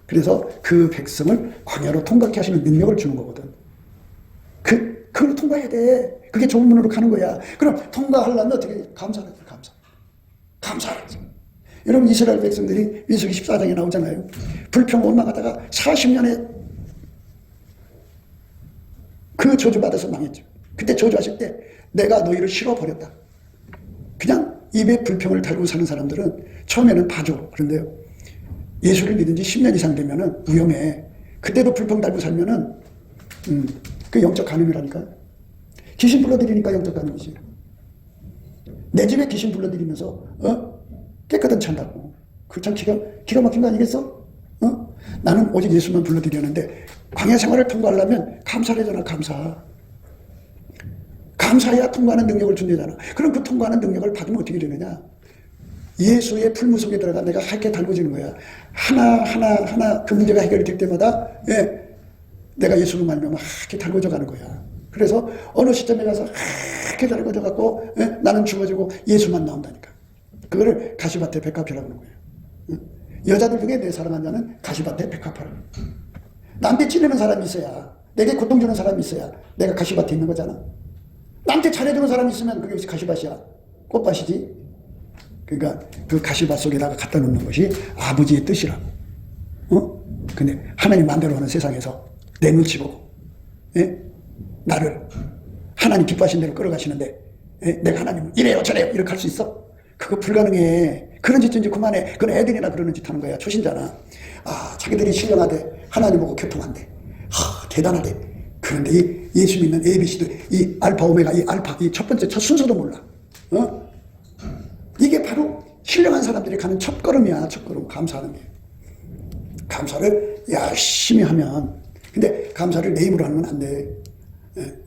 Speaker 1: 그래서 그 백성을 광야로 통과케 하시는 능력을 주는 거거든. 그걸 통과해야 돼. 그게 좋은 문으로 가는 거야. 그럼 통과하려면 어떻게 해? 감사를 해. 감사를 해. 여러분, 이스라엘 백성들이 민수기 14장에 나오잖아요. 불평 원망하다가 40년에 그 저주받아서 망했죠. 그때 저주하실 때 내가 너희를 실어버렸다. 그냥 입에 불평을 달고 사는 사람들은 처음에는 봐줘. 그런데요, 예수를 믿은 지 10년 이상 되면은 위험해. 그때도 불평 달고 살면은 그 영적 간음이라니까. 귀신 불러들이니까 영적 간음이지. 내 집에 귀신 불러들이면서 깨끗한 찬다고. 그 참 기가 막힌 거 아니겠어? 나는 오직 예수만 불러드렸는데 광야 생활을 통과하려면 감사를 해잖아. 감사해야 통과하는 능력을 준대잖아. 그럼 그 통과하는 능력을 받으면 어떻게 되느냐? 예수의 풀무 속에 들어가 내가 하얗게 달궈지는 거야. 하나 그 문제가 해결이 될 때마다 내가 예수로 말미암아 하얗게 달궈져 가는 거야. 그래서 어느 시점에 가서 하얗게 달궈져 갖고 나는 죽어지고 예수만 나온다니까. 그거를 가시밭에 백합이라고 하는 거예요. 여자들 중에 내 사랑한 자는 가시밭에 백합하라. 나한테 찔리는 사람이 있어야, 내게 고통 주는 사람이 있어야 내가 가시밭에 있는 거잖아. 나한테 잘해주는 사람이 있으면 그게 역시 가시밭이야. 꽃밭이지. 그러니까 그 가시밭 속에다가 갖다 놓는 것이 아버지의 뜻이라고. 근데 하나님 마음대로 하는 세상에서 내 눈치 보고 나를 하나님 기뻐하신 대로 끌어가시는데 내가 하나님 이래요 저래요 이렇게 할 수 있어? 그거 불가능해. 그런 짓 좀 이제 그만해. 그건 애들이나 그러는 짓 하는 거야. 초신자나. 자기들이 신령하대. 하나님 보고 교통한대. 대단하대. 그런데 이 예수 믿는 ABC들, 이 알파 오메가, 이 알파, 이 첫 번째 첫 순서도 몰라. 이게 바로 신령한 사람들이 가는 첫걸음이야. 첫걸음. 감사하는 게. 감사를 열심히 하면. 근데 감사를 내 힘으로 하는 건 안 돼.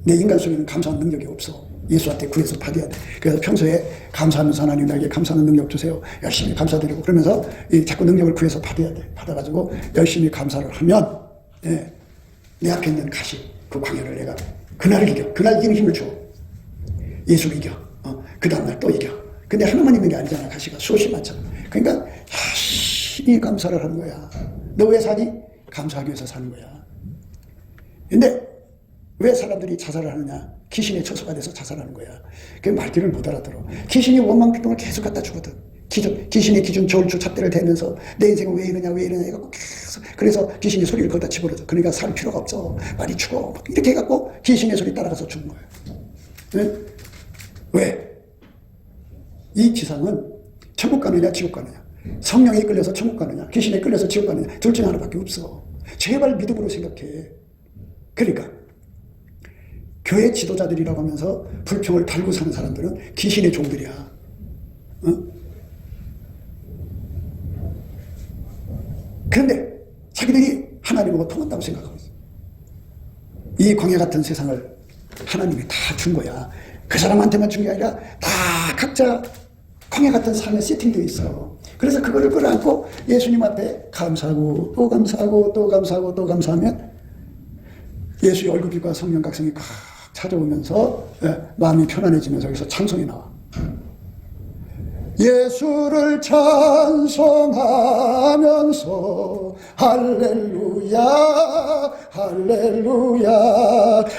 Speaker 1: 내 인간 속에는 감사하는 능력이 없어. 예수한테 구해서 받아야 돼. 그래서 평소에 감사하면서 하나님 나에게 감사하는 능력 주세요. 열심히 감사드리고 그러면서 자꾸 능력을 구해서 받아야 돼. 받아가지고 열심히 감사를 하면 내 앞에 있는 가시, 그 광야를 내가 그날을 이겨. 그날 이기는 힘을 줘. 예수를 이겨. 그 다음날 또 이겨. 근데 하나만 있는 게 아니잖아. 가시가 수없이 많잖아. 그러니까 열심히 감사를 하는 거야. 너 왜 사니? 감사하기 위해서 사는 거야. 근데 왜 사람들이 자살을 하느냐? 귀신의 처소가 돼서 자살하는 거야. 그 말귀를 못 알아들어. 귀신이 원망 비동을 계속 갖다 주거든. 귀신의 기준 저울주 잣대를 대면서 내 인생은 왜 이러냐 해갖고 계속. 그래서 귀신이 소리를 거기다 집어넣어. 그러니까 살 필요가 없어. 많이 죽어. 이렇게 해갖고 귀신의 소리 따라가서 죽은 거야. 왜? 이 지상은 천국 가느냐 지옥 가느냐, 성령에 끌려서 천국 가느냐 귀신에 끌려서 지옥 가느냐, 둘 중에 하나밖에 없어. 제발 믿음으로 생각해. 그러니까 교회 지도자들이라고 하면서 불평을 달고 사는 사람들은 귀신의 종들이야. 그런데 자기들이 하나님하고 통한다고 생각하고 있어. 이 광야 같은 세상을 하나님이 다 준 거야. 그 사람한테만 준 게 아니라 다 각자 광야 같은 삶에 세팅되어 있어. 그래서 그거를 끌어안고 예수님 앞에 감사하고 또 감사하고 또 감사하고 또 감사하면 예수의 얼굴빛과 성령 각성이 꽉 찾아오면서 마음이 편안해지면서 여기서 찬송이 나와. 예수를 찬송하면서 할렐루야 할렐루야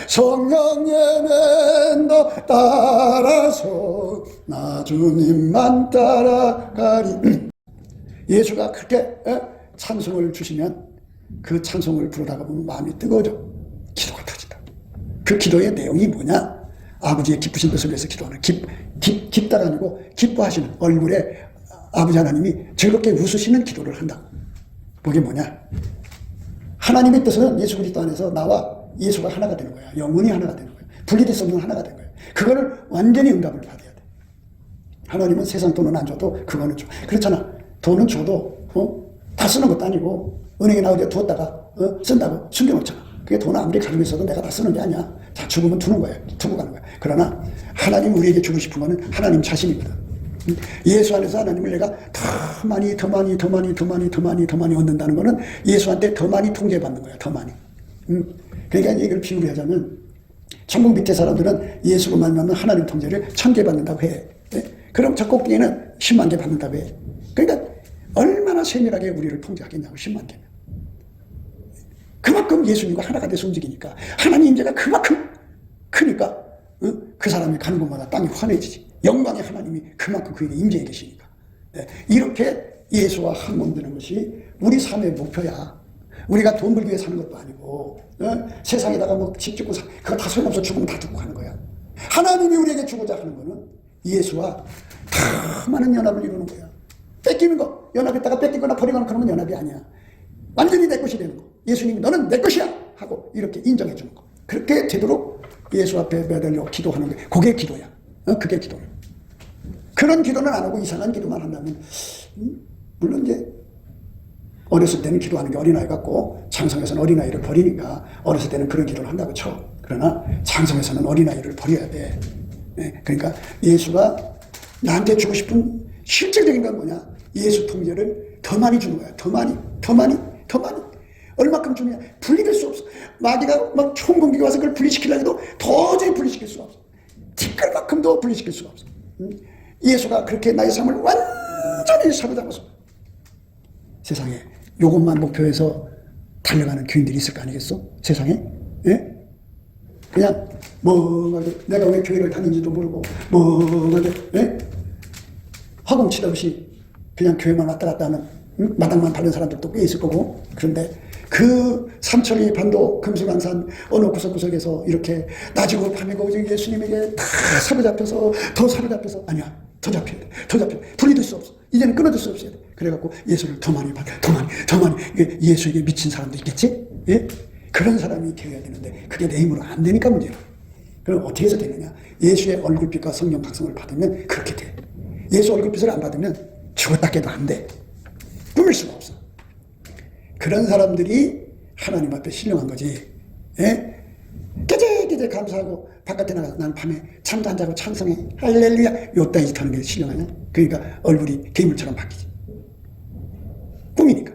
Speaker 1: 성령의 멘도 따라서 나 주님만 따라가리. 예수가 그렇게 찬송을 주시면 그 찬송을 부르다가 보면 마음이 뜨거워져. 기도가 터진다. 그 기도의 내용이 뭐냐? 아버지의 기쁘신 뜻을 위해서 기도하는 깊다가 아니고 기뻐하시는 얼굴에 아버지 하나님이 즐겁게 웃으시는 기도를 한다. 그게 뭐냐? 하나님의 뜻은 예수 그리스도 안에서 나와 예수가 하나가 되는 거야. 영혼이 하나가 되는 거야. 분리될 수 없는 하나가 되는 거야. 그거를 완전히 응답을 받아야 돼. 하나님은 세상 돈은 안 줘도 그거는 줘. 그렇잖아. 돈은 줘도 다 쓰는 것도 아니고 은행에 나 어디에 두었다가 쓴다고 숨겨놓잖아. 그게 돈 아무리 가지고 있어도 내가 다 쓰는 게 아니야. 다 죽으면 두는 거야. 두고 가는 거야. 그러나 하나님 우리에게 주고 싶은 거는 하나님 자신이거든. 예수 안에서 하나님을 내가 더 많이 얻는다는 거는 예수한테 더 많이 통제받는 거야. 더 많이. 그러니까 이걸 비유를 하자면 천국 밑에 사람들은 예수로 만나면 하나님 통제를 1000개 받는다고 해. 그럼 저 꼭대기는 10만 개 받는다고 해. 그러니까 얼마나 세밀하게 우리를 통제하겠냐고. 10만 개면. 그만큼 예수님과 하나가 돼서 움직이니까 하나님 임재가 그만큼 크니까 그 사람이 가는 곳마다 땅이 환해지지. 영광의 하나님이 그만큼 그에게 임재해 계시니까. 이렇게 예수와 한 몸 되는 것이 우리 삶의 목표야. 우리가 돈 벌기 위해 사는 것도 아니고 세상에다가 뭐 집 짓고 그거 다 소용없어. 죽으면 다 죽고 가는 거야. 하나님이 우리에게 주고자 하는 거는 예수와 더 많은 연합을 이루는 거야. 뺏기는 거, 연합했다가 뺏기거나 버리거나 그러면 연합이 아니야. 완전히 내 것이 되는 거. 예수님이 너는 내 것이야 하고 이렇게 인정해 주는 거. 그렇게 되도록 예수 앞에 매달려 기도하는 게 그게 기도야. 그게 기도야. 그런 기도는 안 하고 이상한 기도만 한다면 물론 이제 어렸을 때는 기도하는 게 어린아이 같고 장성에서는 어린아이를 버리니까 어렸을 때는 그런 기도를 한다고 쳐. 그러나 장성에서는 어린아이를 버려야 돼. 그러니까 예수가 나한테 주고 싶은 실질적인 건 뭐냐? 예수 통제를 더 많이 주는 거야. 더 많이. 얼마큼 주느냐? 분리될 수 없어. 마귀가 막 총공격이 와서 그걸 분리시키려고 해도 도저히 분리시킬 수가 없어. 티끌만큼도 분리시킬 수가 없어. 예수가 그렇게 나의 삶을 완전히 사로잡아서 세상에 요것만 목표해서 달려가는 교인들이 있을 거 아니겠어? 세상에? 예? 그냥 내가 왜 교회를 다니는지도 모르고 예? 허공치다 없이 그냥 교회만 왔다 갔다 하는 마당만 다른 사람들도 꽤 있을 거고. 그런데 그 삼천리 반도 금수강산 어느 구석구석에서 이렇게 낮이고 밤이고 예수님에게 다 사로잡혀서 더 사로잡혀서 아니야. 더 잡혀야 돼. 더 잡혀. 분리될 수 없어. 이제는 끊어질 수 없어야 돼. 그래갖고 예수를 더 많이 예수에게 미친 사람도 있겠지? 예? 그런 사람이 되어야 되는데 그게 내 힘으로 안 되니까 문제야. 그럼 어떻게 해서 되느냐? 예수의 얼굴빛과 성령 각성을 받으면 그렇게 돼. 예수 얼굴빛을 안 받으면 죽었다 깨도 안 돼. 꾸밀 수가 없어. 그런 사람들이 하나님 앞에 신령한 거지. 예? 깨재깨재 감사하고 바깥에 나가서 나는 밤에 잠도 안 자고 찬송해 할렐루야 요따 짓 하는 게 신령하냐? 그러니까 얼굴이 괴물처럼 바뀌지. 꿈이니까.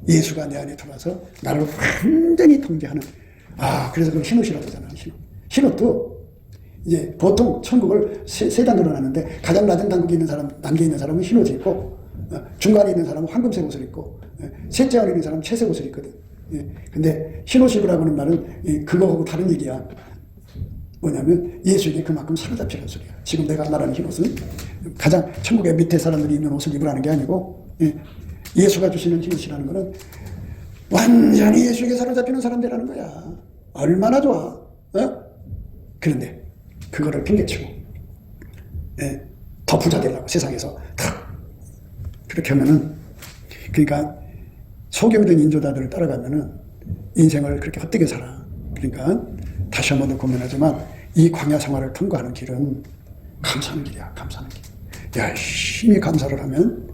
Speaker 1: 예수가 내 안에 들어와서 나를 완전히 통제하는. 그래서 그걸 신옷이라고 하잖아. 신옷도 이제 보통 천국을 세 단계로 나누는데 가장 낮은 단계에 있는 사람은 흰옷을 입고 중간에 있는 사람은 황금색 옷을 입고 셋째 안에 있는 사람은 채색 옷을 입거든. 근데 흰옷 입으라고 하는 말은 그거하고 다른 얘기야. 뭐냐면 예수에게 그만큼 사로잡히는 소리야. 지금 내가 말하는 흰옷은 가장 천국의 밑에 사람들이 입는 옷을 입으라는 게 아니고 예수가 주시는 흰옷이라는 거는 완전히 예수에게 사로잡히는 사람들이라는 거야. 얼마나 좋아. 그런데 그거를 핑계치고 더 부자 되려고 세상에서 다 그렇게 하면은, 그러니까 소경된 인조자들을 따라가면은 인생을 그렇게 헛되게 살아. 그러니까 다시 한번 더 고민하지만 이 광야 생활을 통과하는 길은 감사하는 길이야. 감사하는 길. 열심히 감사를 하면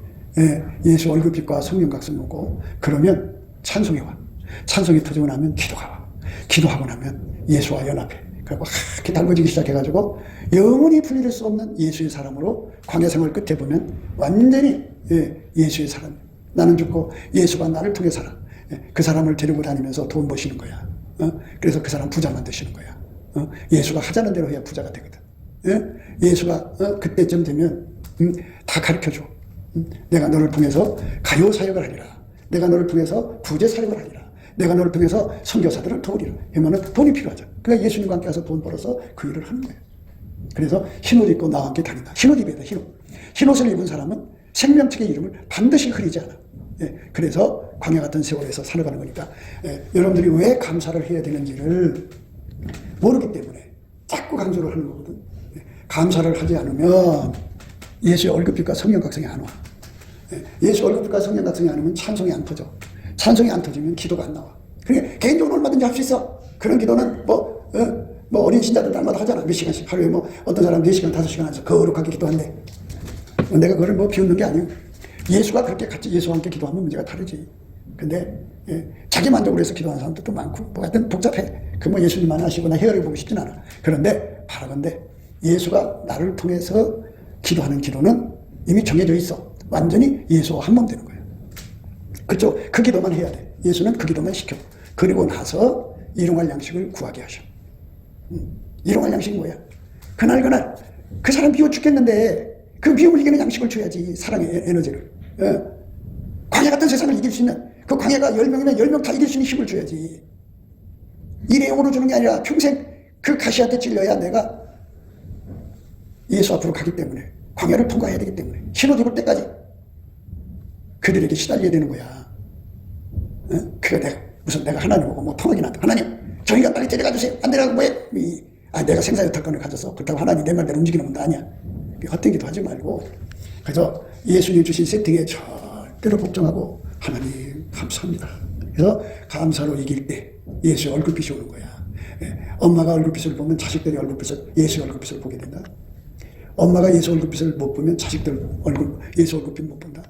Speaker 1: 예수 얼굴빛과 성령 각성이 오고, 그러면 찬송이 와. 찬송이 터지고 나면 기도가 와. 기도하고 나면 예수와 연합해. 그리고 이렇게 달궈지기 시작해가지고 영원히 분리될 수 없는 예수의 사람으로 광야 생활 끝에 보면 완전히 예수의 사람. 나는 죽고 예수가 나를 통해 살아. 그 사람을 데리고 다니면서 돈 버시는 거야. 그래서 그 사람 부자 만드시는 거야. 예수가 하자는 대로 해야 부자가 되거든. 예수가 그때쯤 되면 다 가르쳐줘. 내가 너를 통해서 가요 사역을 하리라. 내가 너를 통해서 구제 사역을 하리라. 내가 너를 통해서 선교사들을 도우리라. 하면은 돈이 필요하죠. 그러니까 예수님과 함께 가서 돈 벌어서 그 일을 하는 거예요. 그래서 흰옷 입고 나와 함께 다닌다. 흰옷 입어야 돼. 흰옷을 입은 사람은 생명책의 이름을 반드시 흐리지 않아. 그래서 광야 같은 세월에서 살아가는 거니까 여러분들이 왜 감사를 해야 되는지를 모르기 때문에 자꾸 강조를 하는 거거든. 감사를 하지 않으면 예수의 얼굴빛과 성령 각성이 안 와. 예수 얼굴빛과 성령 각성이 안 오면 찬송이 안 터져. 찬송이 안 터지면 기도가 안 나와. 그러니까 개인적으로 얼마든지 할 수 있어. 그런 기도는 뭐 어린 신자들 날마다 하잖아. 몇 시간씩. 하루에 어떤 사람 4시간, 5시간 해서 거룩하게 기도한대. 내가 그걸 비웃는 게 아니에요. 예수가 그렇게 같이 예수와 함께 기도하면 문제가 다르지. 근데 자기 만족을 위해서 기도하는 사람들도 많고 뭐 하여튼 복잡해. 그 뭐 예수님만 하시거나 헤아려 보고 싶진 않아. 그런데 바라건대 예수가 나를 통해서 기도하는 기도는 이미 정해져 있어. 완전히 예수와 한 몸 되는 거예요. 그렇죠? 그 기도만 해야 돼. 예수는 그 기도만 시켜. 그리고 나서 일용할 양식을 구하게 하셔. 일용할 양식이 뭐야? 그날 그 사람 비워 죽겠는데 그 비움을 이기는 양식을 줘야지. 사랑의 에너지를. 광야 같은 세상을 이길 수 있는, 그 광야가 10명이면 10명 다 이길 수 있는 힘을 줘야지. 일회용으로 주는 게 아니라 평생 그 가시한테 찔려야 내가 예수 앞으로 가기 때문에, 광야를 통과해야 되기 때문에, 신옷 입을 때까지 그들에게 시달려야 되는 거야. 그거 내가 하나님 보고 뭐 통하긴 한다. 하나님, 저 인간 빨리 데려가주세요. 안 데려가고 뭐해? 내가 생사유탈권을 가져서 그렇다고 하나님 내 말대로 움직이는 분도 아니야. 헛된 기도 하지 말고, 그래서 예수님 주신 세팅에 절대로 복종하고, 하나님 감사합니다. 그래서 감사로 이길 때 예수의 얼굴빛이 오는 거야. 엄마가 얼굴빛을 보면 자식들의 얼굴빛을, 예수의 얼굴빛을 보게 된다. 엄마가 예수 얼굴빛을 못 보면 자식들 예수 얼굴빛 못 본다.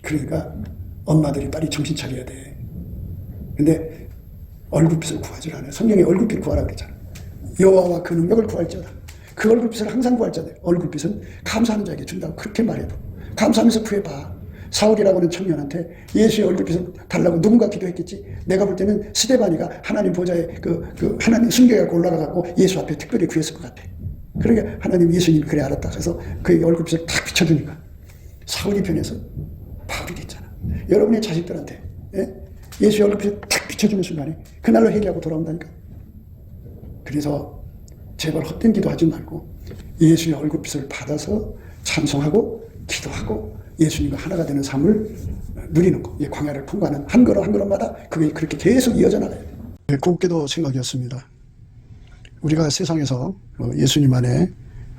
Speaker 1: 그러니까 엄마들이 빨리 정신 차려야 돼. 근데 얼굴빛을 구하지 않아요. 성령의 얼굴빛을 구하라고 그랬잖아. 여호와와 그 능력을 구할지어다. 그 얼굴빛을 항상 구할지어다. 얼굴빛은 감사하는 자에게 준다고 그렇게 말해도 감사하면서 구해봐. 사울이라고 하는 청년한테 예수의 얼굴빛을 달라고 누군가 기도했겠지. 내가 볼 때는 스데반이가 하나님 보좌에 하나님 순교에 올라가갖고 예수 앞에 특별히 구했을 것 같아. 그러니까 하나님 예수님 그래 알았다. 그래서 그의 얼굴빛을 탁 비춰주니까 사울이 변해서 바울이 됐잖아. 여러분의 자식들한테 예수의 얼굴빛을 탁 비춰주는 순간에 그날로 회개하고 돌아온다니까. 그래서 제발 헛된 기도하지 말고 예수의 얼굴빛을 받아서 찬송하고 기도하고 예수님과 하나가 되는 삶을 누리는 거. 이 광야를 통과하는 한 걸음 한 걸음마다 그게 그렇게 계속 이어져 나가야 돼요. 곱게도 생각이었습니다. 우리가 세상에서 예수님 안에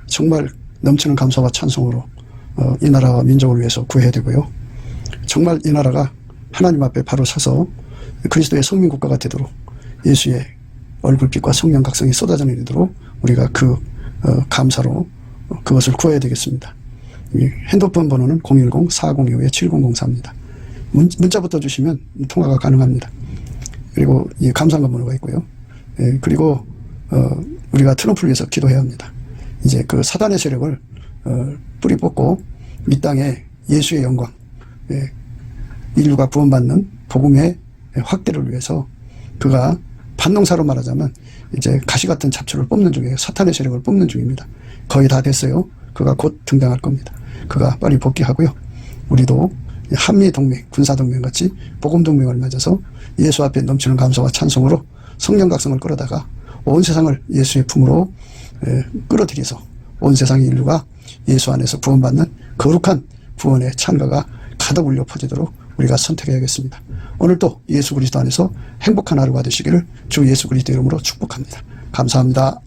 Speaker 1: 정말 넘치는 감사와 찬송으로 이 나라와 민족을 위해서 구해야 되고요. 정말 이 나라가 하나님 앞에 바로 서서 그리스도의 성민국가가 되도록 예수의 얼굴빛과 성령 각성이 쏟아져 내리도록 우리가 그 감사로 그것을 구해야 되겠습니다. 핸드폰 번호는 010-4025-7004입니다. 문자부터 주시면 통화가 가능합니다. 그리고 이 감사한 번호가 있고요. 그리고 우리가 트럼프를 위해서 기도해야 합니다. 이제 그 사단의 세력을 뿌리 뽑고 이 땅에 예수의 영광, 인류가 구원받는 복음의 확대를 위해서 그가 반농사로 말하자면 이제 가시 같은 잡초를 뽑는 중이에요. 사탄의 세력을 뽑는 중입니다. 거의 다 됐어요. 그가 곧 등장할 겁니다. 그가 빨리 복귀하고요. 우리도 한미동맹, 군사동맹 같이 복음동맹을 맺어서 예수 앞에 넘치는 감사와 찬송으로 성령 각성을 끌어다가 온 세상을 예수의 품으로 끌어들여서 온 세상의 인류가 예수 안에서 구원받는 거룩한 구원의 찬가가 가득 울려 퍼지도록 우리가 선택해야겠습니다. 오늘도 예수 그리스도 안에서 행복한 하루가 되시기를 주 예수 그리스도 이름으로 축복합니다. 감사합니다.